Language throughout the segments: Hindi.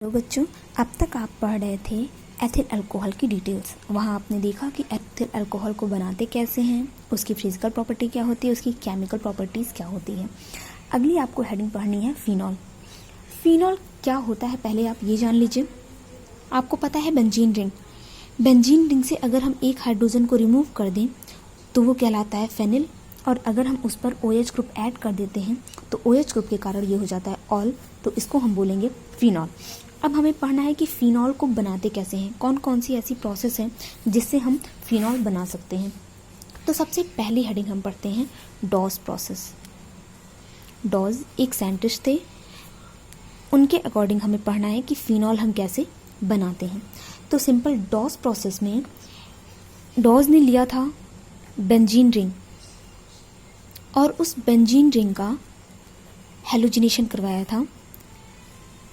तो बच्चों, अब तक आप पढ़ रहे थे एथिल अल्कोहल की डिटेल्स। वहाँ आपने देखा कि एथिल अल्कोहल को बनाते कैसे हैं, उसकी फिजिकल प्रॉपर्टी क्या होती है, उसकी केमिकल प्रॉपर्टीज़ क्या होती है। अगली आपको हेडिंग पढ़नी है फिनॉल। फिनॉल क्या होता है पहले आप ये जान लीजिए। आपको पता है बेंजीन रिंग। बेंजीन रिंग से अगर हम एक हाइड्रोजन को रिमूव कर दें तो वो कहलाता है फेनिल, और अगर हम उस पर OH ग्रुप ऐड कर देते हैं तो OH ग्रुप के कारण ये हो जाता है ऑल, तो इसको हम बोलेंगे फिनॉल। अब हमें पढ़ना है कि फिनॉल को बनाते कैसे हैं, कौन कौन सी ऐसी प्रोसेस है जिससे हम फिनॉल बना सकते हैं। तो सबसे पहली हेडिंग हम पढ़ते हैं डॉस प्रोसेस। डॉस एक साइंटिस्ट थे, उनके अकॉर्डिंग हमें पढ़ना है कि फिनॉल हम कैसे बनाते हैं। तो सिंपल डॉस प्रोसेस में डॉस ने लिया था बेंजीन रिंग और उस बेंजीन रिंग का हेलोजिनेशन करवाया था,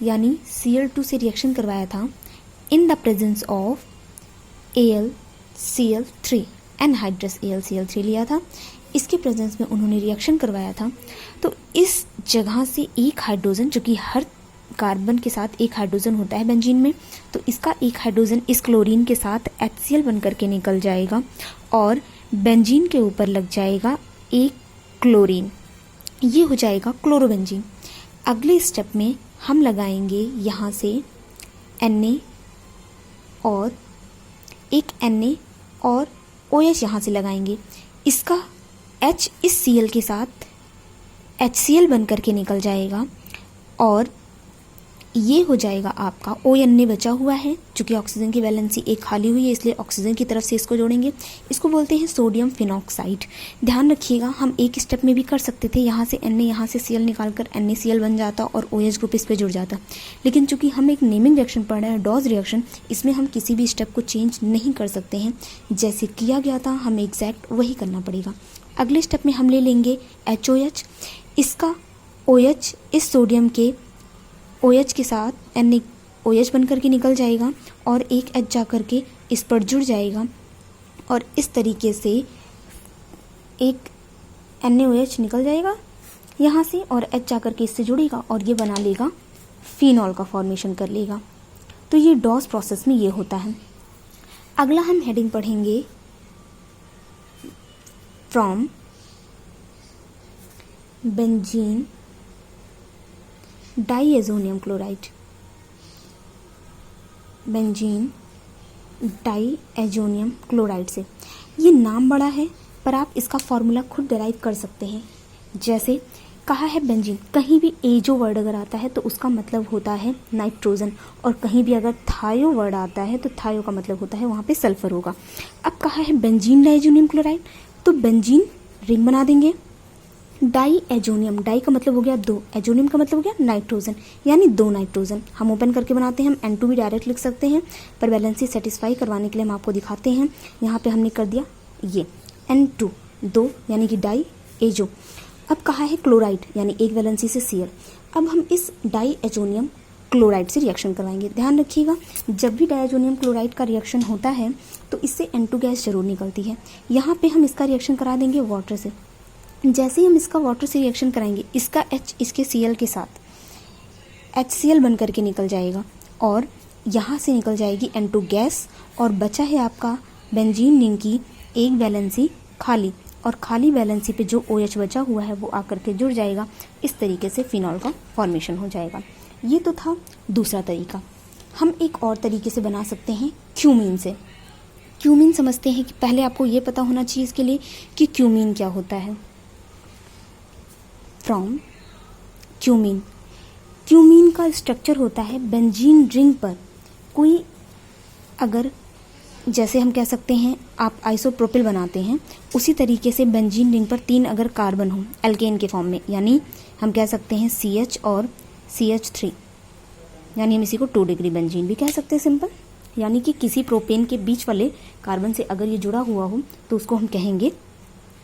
यानी Cl2 से रिएक्शन करवाया था in the presence of AlCl3, anhydrous AlCl3 लिया था। इसके प्रेजेंस में उन्होंने रिएक्शन करवाया था। तो इस जगह से एक हाइड्रोजन, जो कि हर कार्बन के साथ एक हाइड्रोजन होता है बेंजीन में, तो इसका एक हाइड्रोजन इस क्लोरीन के साथ HCl बन करके निकल जाएगा और बेंजीन के ऊपर लग जाएगा एक क्लोरीन, ये हो जाएगा क्लोरोबेंजीन। अगले स्टेप में हम लगाएंगे यहाँ से Na और एक Na और OH यहाँ से लगाएंगे। इसका H इस Cl के साथ HCl बन करके निकल जाएगा और ये हो जाएगा आपका ONA बचा हुआ है, चूँकि ऑक्सीजन की वैलेंसी एक खाली हुई है इसलिए ऑक्सीजन की तरफ से इसको जोड़ेंगे। इसको बोलते हैं सोडियम फिनॉक्साइड। ध्यान रखिएगा, हम एक स्टेप में भी कर सकते थे, यहाँ से Na यहाँ से Cl निकाल कर NaCl बन जाता और OH ग्रुप इस पर जुड़ जाता, लेकिन चूँकि हम एक नेमिंग रिएक्शन पढ़ रहे हैं, डॉस रिएक्शन, इसमें हम किसी भी स्टेप को चेंज नहीं कर सकते हैं। जैसे किया गया था हमें एग्जैक्ट वही करना पड़ेगा। अगले स्टेप में हम ले लेंगे HOH। इसका OH इस सोडियम के OH के साथ NaOH बन करके निकल जाएगा और एक H जा करके इस पर जुड़ जाएगा और इस तरीके से एक NaOH निकल जाएगा यहाँ से और H जा करके इससे जुड़ेगा और ये बना लेगा फिनॉल का फॉर्मेशन कर लेगा। तो ये डॉस प्रोसेस में ये होता है। अगला हम हेडिंग पढ़ेंगे from benzene diazonium chloride. Benzene diazonium chloride से, ये नाम बड़ा है पर आप इसका फॉर्मूला खुद डिराइव कर सकते हैं। जैसे कहा है बेंजीन, कहीं भी एजो वर्ड अगर आता है तो उसका मतलब होता है नाइट्रोजन, और कहीं भी अगर थायो वर्ड आता है तो थायो का मतलब होता है वहाँ पे सल्फर होगा। अब कहा है बेंजीन डाईएजोनियम क्लोराइड, तो बेंजीन रिंग बना देंगे। डाई एजोनियम, डाई का मतलब हो गया दो, एजोनियम का मतलब हो गया नाइट्रोजन, यानी दो नाइट्रोजन। हम ओपन करके बनाते हैं, हम N2 भी डायरेक्ट लिख सकते हैं, पर वैलेंसी सेटिस्फाई करवाने के लिए हम आपको दिखाते हैं। यहाँ पे हमने कर दिया ये N2 दो, यानी कि डाई एजो। अब कहा है क्लोराइड, यानी एक वैलेंसी से Cl। अब हम इस डाई एजोनियम क्लोराइड से रिएक्शन करवाएंगे। ध्यान रखिएगा, जब भी डाईएजोनियम क्लोराइड का रिएक्शन होता है तो इससे N2 गैस जरूर निकलती है। यहाँ पे हम इसका रिएक्शन करा देंगे वाटर से। जैसे ही हम इसका वाटर से रिएक्शन कराएंगे, इसका H इसके Cl के साथ HCl बन करके निकल जाएगा और यहाँ से निकल जाएगी N2 गैस और बचा है आपका बेंजीन रिंग की एक वैलेंसी खाली, और खाली वैलेंसी पे जो OH बचा हुआ है वो आकर के जुड़ जाएगा। इस तरीके से फिनॉल का फॉर्मेशन हो जाएगा। ये तो था दूसरा तरीका। हम एक और तरीके से बना सकते हैं क्यूमीन से। क्यूमीन समझते हैं कि पहले आपको ये पता होना चाहिए इसके लिए कि क्यूमीन क्या होता है। फ्रॉम क्यूमीन, क्यूमीन का स्ट्रक्चर होता है बेंजीन रिंग पर कोई, अगर जैसे हम कह सकते हैं आप आइसोप्रोपिल बनाते हैं, उसी तरीके से बेंजीन रिंग पर तीन अगर कार्बन हो एल्केन के फॉर्म में, यानी हम कह सकते हैं CH और CH3, यानी हम इसी को 2 डिग्री बेंजीन भी कह सकते हैं सिंपल। यानी कि किसी प्रोपेन के बीच वाले कार्बन से अगर ये जुड़ा हुआ हो तो उसको हम कहेंगे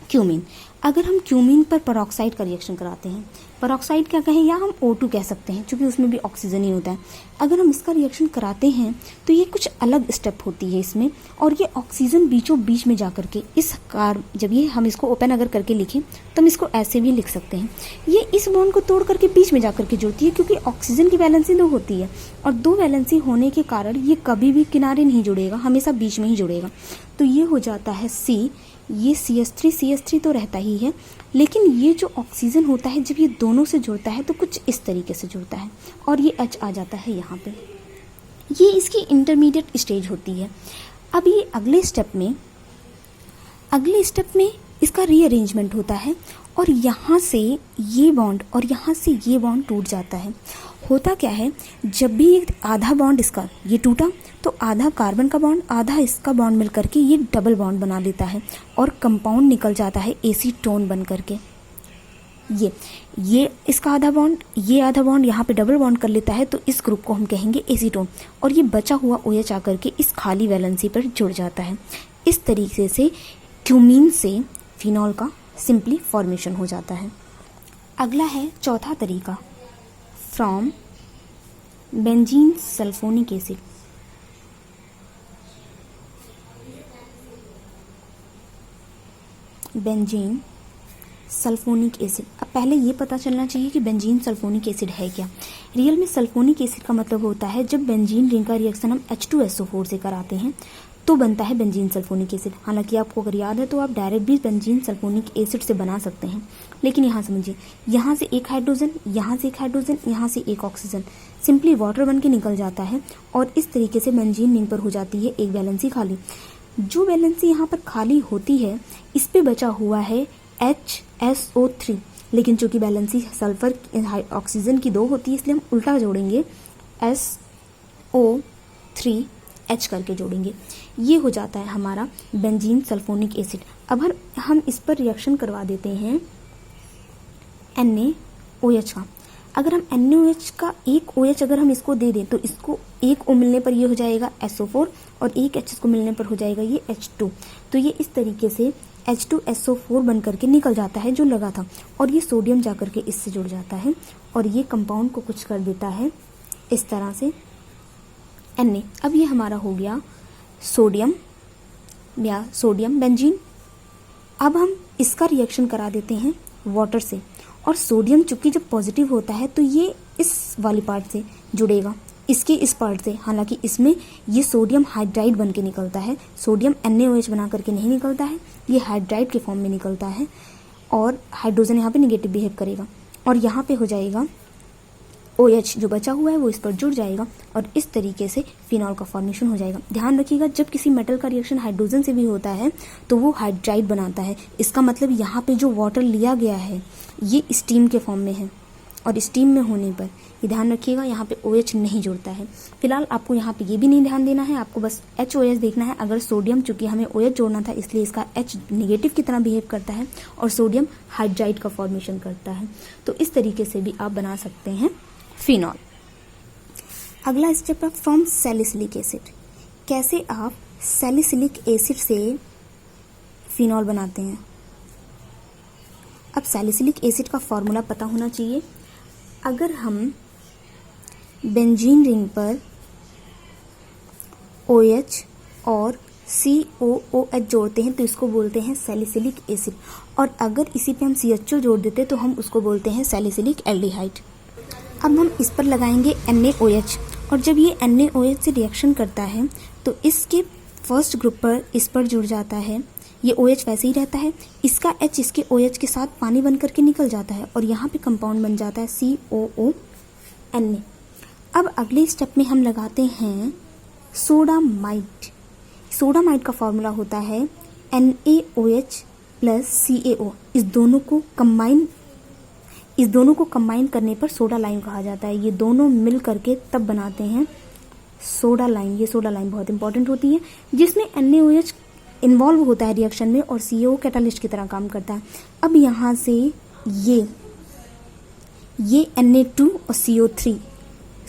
क्यूमीन, अगर हम क्यूमीन पर पेरोक्साइड का रिएक्शन कराते हैं, पेरोक्साइड क्या कहें या हम O2 कह सकते हैं क्योंकि उसमें भी ऑक्सीजन ही होता है। अगर हम इसका रिएक्शन कराते हैं तो ये कुछ अलग स्टेप होती है इसमें, और ये ऑक्सीजन बीचों बीच में जाकर के जब ये हम इसको ओपन अगर करके लिखें तो हम इसको ऐसे भी लिख सकते हैं, ये इस बॉन्ड को तोड़ करके बीच में जाकर के जुड़ती है क्योंकि ऑक्सीजन की वैलेंसी 2 होती है और 2 वैलेंसी होने के कारण ये कभी भी किनारे नहीं जुड़ेगा, हमेशा बीच में ही जुड़ेगा। तो ये हो जाता है C, ये CH3 तो रहता ही है, लेकिन ये जो ऑक्सीजन होता है जब ये दोनों से जुड़ता है तो कुछ इस तरीके से जुड़ता है और ये H आ जाता है यहाँ पे। ये इसकी इंटरमीडिएट स्टेज होती है। अब ये अगले स्टेप में इसका रीअरेंजमेंट होता है और यहाँ से ये बॉन्ड और यहाँ से ये बॉन्ड टूट जाता है। होता क्या है, जब भी एक आधा बॉन्ड इसका ये टूटा तो आधा कार्बन का बॉन्ड आधा इसका बॉन्ड मिल करके ये डबल बॉन्ड बना लेता है और कंपाउंड निकल जाता है एसीटोन बन करके। ये इसका आधा बॉन्ड यहाँ पे डबल बॉन्ड कर लेता है तो इस ग्रुप को हम कहेंगे एसीटोन, और ये बचा हुआ OH आकर के इस खाली वैलेंसी पर जुड़ जाता है। इस तरीके से क्यूमीन से फिनॉल का सिंपली फॉर्मेशन हो जाता है। अगला है चौथा तरीका, from benzene sulphonic acid. Benzene sulphonic acid. अब पहले ये पता चलना चाहिए कि बेंजीन सल्फोनिक एसिड है क्या। रियल में सल्फोनिक एसिड का मतलब होता है जब बेंजीन रिंग का रिएक्शन हम H2SO4 से कराते हैं तो बनता है बेंजीन सल्फोनिक एसिड। हालांकि आपको अगर याद है तो आप डायरेक्ट भी बेंजीन सल्फोनिक एसिड से बना सकते हैं, लेकिन यहाँ समझिए, यहाँ से एक हाइड्रोजन, यहाँ से एक हाइड्रोजन, यहाँ से एक ऑक्सीजन, सिंपली वाटर बन के निकल जाता है और इस तरीके से बेंजीन रिंग पर हो जाती है एक वैलेंसी खाली। जो वैलेंसी यहाँ पर खाली होती है इस पे बचा हुआ है HSO3, लेकिन चूंकि वैलेंसी सल्फर ऑक्सीजन की 2 होती है इसलिए हम उल्टा जोड़ेंगे, SO3H करके जोड़ेंगे। ये हो जाता है हमारा बेंजीन सल्फोनिक एसिड। अब हम इस पर रिएक्शन करवा देते हैं NaOH का। अगर हम NaOH का एक OH अगर हम इसको दे दें तो इसको एक O मिलने पर ये हो जाएगा SO4 और एक H को मिलने पर हो जाएगा ये H2। तो ये इस तरीके से H2SO4 बन करके निकल जाता है जो लगा था, और ये सोडियम जा करके इससे जुड़ जाता है और ये कंपाउंड को कुछ कर देता है इस तरह से Na। अब ये हमारा हो गया सोडियम बेंजीन। अब हम इसका रिएक्शन करा देते हैं वाटर से, और सोडियम चूंकि जब पॉजिटिव होता है तो ये इस वाली पार्ट से जुड़ेगा, इसके इस पार्ट से। हालांकि इसमें ये सोडियम हाइड्राइड बन के निकलता है, सोडियम NaOH बना करके नहीं निकलता है, ये हाइड्राइड के फॉर्म में निकलता है और हाइड्रोजन यहाँ पे नेगेटिव बिहेव करेगा और यहाँ पे हो जाएगा OH जो बचा हुआ है वो इस पर जुड़ जाएगा और इस तरीके से फिनॉल का फॉर्मेशन हो जाएगा। ध्यान रखिएगा, जब किसी मेटल का रिएक्शन हाइड्रोजन से भी होता है तो वो हाइड्राइड बनाता है। इसका मतलब यहाँ पे जो वाटर लिया गया है ये स्टीम के फॉर्म में है और स्टीम में होने पर ये ध्यान रखिएगा यहाँ पे OH नहीं जुड़ता है। फिलहाल आपको यहाँ पे ये भी नहीं ध्यान देना है, आपको बस HOH देखना है। अगर सोडियम, चूंकि हमें OH जोड़ना था इसलिए इसका H निगेटिव की तरह बिहेव करता है और सोडियम हाइड्राइड का फॉर्मेशन करता है, तो इस तरीके से भी आप बना सकते हैं फिनॉल। अगला स्टेप है फ्रॉम सैलिसिलिक एसिड। कैसे आप सैलिसिलिक एसिड से फिनॉल बनाते हैं। अब सैलिसिलिक एसिड का फॉर्मूला पता होना चाहिए। अगर हम बेंजीन रिंग पर OH और COOH जोड़ते हैं तो इसको बोलते हैं सैलिसिलिक एसिड, और अगर इसी पे हम CHO जोड़ देते हैं तो हम उसको बोलते हैं सैलिसिलिक एल्डिहाइड। अब हम इस पर लगाएंगे NaOH, और जब ये NaOH से रिएक्शन करता है तो इसके फर्स्ट ग्रुप पर इस पर जुड़ जाता है, ये OH वैसे ही रहता है, इसका H इसके OH के साथ पानी बन करके निकल जाता है और यहाँ पे कंपाउंड बन जाता है COONA। अब अगले स्टेप में हम लगाते हैं सोडामाइड। सोडामाइड का फॉर्मूला होता है NaOH प्लस CaO। इस दोनों को कंबाइन करने पर सोडा लाइम कहा जाता है। ये दोनों मिल करके तब बनाते हैं सोडा लाइम। ये सोडा लाइम बहुत इंपॉर्टेंट होती है जिसमें NaOH इन्वॉल्व होता है रिएक्शन में और CaO कैटालिस्ट की तरह काम करता है। अब यहाँ से ये Na2 और CO3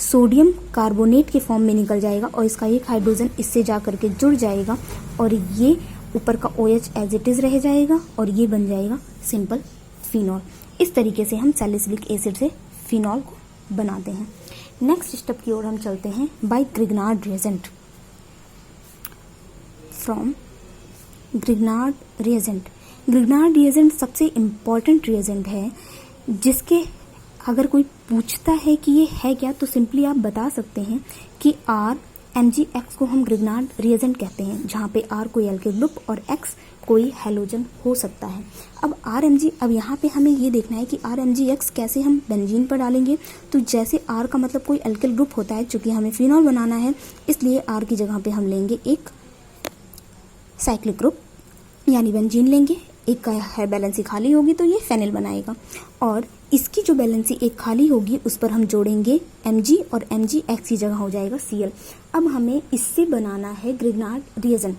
सोडियम कार्बोनेट के फॉर्म में निकल जाएगा और इसका एक हाइड्रोजन इससे जा करके जुड़ जाएगा और ये ऊपर का OH एज इट इज़ रह जाएगा और ये बन जाएगा सिंपल फिनॉल। इस तरीके से हम सैलिसिलिक एसिड से फिनॉल को बनाते हैं। नेक्स्ट स्टेप की ओर हम चलते हैं, by Grignard reagent. From Grignard reagent. Grignard reagent सबसे इम्पॉर्टेंट रिएजेंट है, जिसके अगर कोई पूछता है कि ये है क्या, तो सिंपली आप बता सकते हैं कि RMgX को हम ग्रिग्नार्ड रिएजेंट कहते हैं, जहाँ पे R कोई एल्किल ग्रुप और X कोई हैलोजन हो सकता है। अब यहाँ पे हमें ये देखना है कि RMgX कैसे हम बेंजीन पर डालेंगे। तो जैसे R का मतलब कोई एल्किल ग्रुप होता है, चूंकि हमें फिनॉल बनाना है, इसलिए R की जगह पे हम लेंगे एक साइक्लिक ग्रुप यानी बेंजीन लेंगे। एक का है बैलेंसी खाली होगी तो ये फेनिल बनाएगा, और इसकी जो बैलेंसी एक खाली होगी उस पर हम जोड़ेंगे Mg और MgX की जगह हो जाएगा Cl। अब हमें इससे बनाना है ग्रिग्नार्ड रिएजेंट,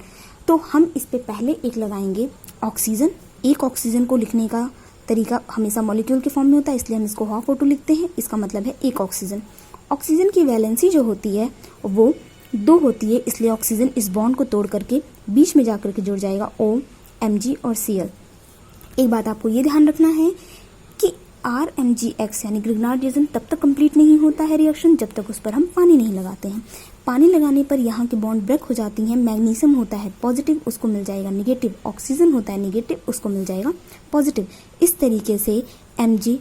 तो हम इस पे पहले एक लगाएंगे ऑक्सीजन। एक ऑक्सीजन को लिखने का तरीका हमेशा मॉलिक्यूल के फॉर्म में होता है, इसलिए हम इसको हाफ O2 लिखते हैं। इसका मतलब है एक ऑक्सीजन। ऑक्सीजन की वैलेंसी जो होती है वो 2 होती है, इसलिए ऑक्सीजन इस बॉन्ड को तोड़ करके बीच में जाकर के जुड़ जाएगा O, Mg और Cl। एक बात आपको ये ध्यान रखना है कि RMgX यानी ग्रिग्नार्ड रिएजेंट तब तक कंप्लीट नहीं होता है रिएक्शन जब तक उस पर हम पानी नहीं लगाते हैं। पानी लगाने पर यहाँ के बॉन्ड ब्रेक हो जाती हैं। मैग्नीशियम होता है पॉजिटिव, उसको मिल जाएगा निगेटिव। ऑक्सीजन होता है निगेटिव, उसको मिल जाएगा पॉजिटिव। इस तरीके से Mg,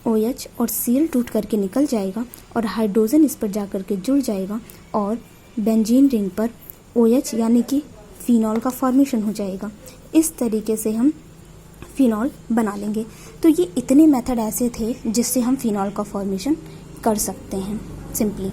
OH और Cl टूट करके निकल जाएगा और हाइड्रोजन इस पर जाकर के जुड़ जाएगा और बेंजीन रिंग पर OH यानी कि फिनॉल का फॉर्मेशन हो जाएगा। इस तरीके से हम फिनॉल बना लेंगे। तो ये इतने मेथड ऐसे थे जिससे हम फिनॉल का फॉर्मेशन कर सकते हैं सिंपली।